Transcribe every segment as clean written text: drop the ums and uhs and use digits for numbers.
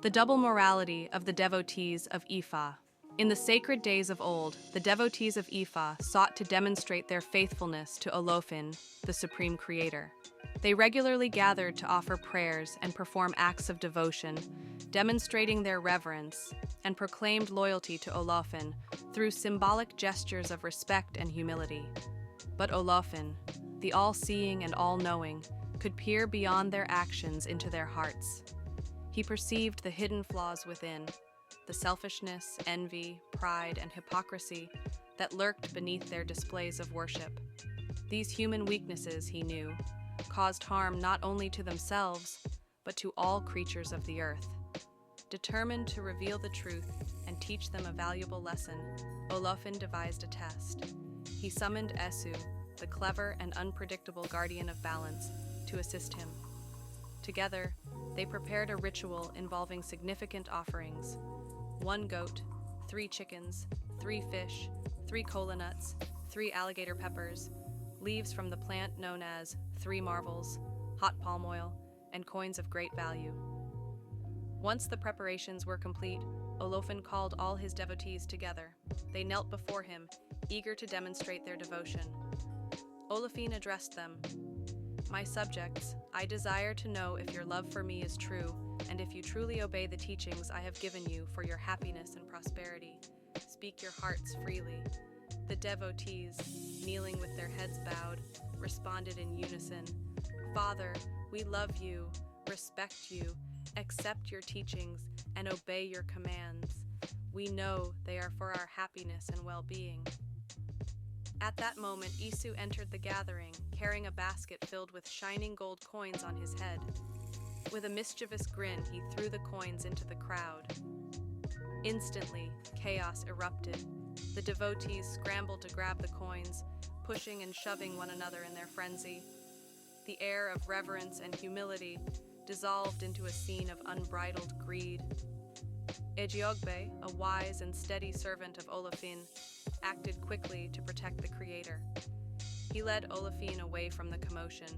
The double morality of the devotees of Ifá. In the sacred days of old, the devotees of Ifá sought to demonstrate their faithfulness to Olofin, the supreme creator. They regularly gathered to offer prayers and perform acts of devotion, demonstrating their reverence, and proclaimed loyalty to Olofin through symbolic gestures of respect and humility. But Olofin, the all-seeing and all-knowing, could peer beyond their actions into their hearts. He perceived the hidden flaws within, the selfishness, envy, pride, and hypocrisy that lurked beneath their displays of worship. These human weaknesses, he knew, caused harm not only to themselves, but to all creatures of the earth. Determined to reveal the truth and teach them a valuable lesson, Olofin devised a test. He summoned Esu, the clever and unpredictable guardian of balance, to assist him. Together, they prepared a ritual involving significant offerings: 1 goat, 3 chickens, 3 fish, 3 kola nuts, 3 alligator peppers, leaves from the plant known as 3 marvels, hot palm oil, and coins of great value. Once the preparations were complete, Olofin called all his devotees together. They knelt before him, eager to demonstrate their devotion. Olofin addressed them. "My subjects, I desire to know if your love for me is true, and if you truly obey the teachings I have given you for your happiness and prosperity. Speak your hearts freely." The devotees, kneeling with their heads bowed, responded in unison, "Father, we love you, respect you, accept your teachings, and obey your commands. We know they are for our happiness and well-being." At that moment, Isu entered the gathering, carrying a basket filled with shining gold coins on his head. With a mischievous grin, he threw the coins into the crowd. Instantly, chaos erupted. The devotees scrambled to grab the coins, pushing and shoving one another in their frenzy. The air of reverence and humility dissolved into a scene of unbridled greed. Ejiogbe, a wise and steady servant of Olofin, acted quickly to protect the creator. He led Olofin away from the commotion,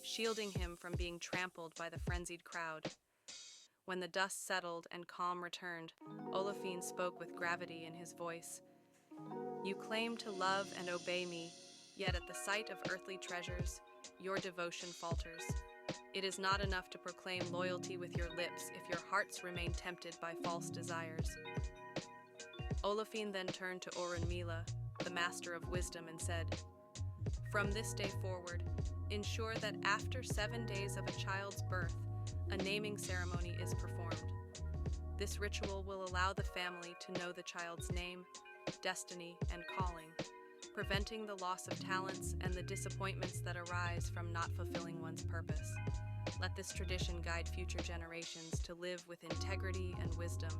shielding him from being trampled by the frenzied crowd. When the dust settled and calm returned, Olofin spoke with gravity in his voice. "You claim to love and obey me, yet at the sight of earthly treasures, your devotion falters. It is not enough to proclaim loyalty with your lips if your hearts remain tempted by false desires." Olofin then turned to Orunmila, the master of wisdom, and said, "From this day forward, ensure that after 7 days of a child's birth, a naming ceremony is performed. This ritual will allow the family to know the child's name, destiny, and calling, preventing the loss of talents and the disappointments that arise from not fulfilling one's purpose. Let this tradition guide future generations to live with integrity and wisdom."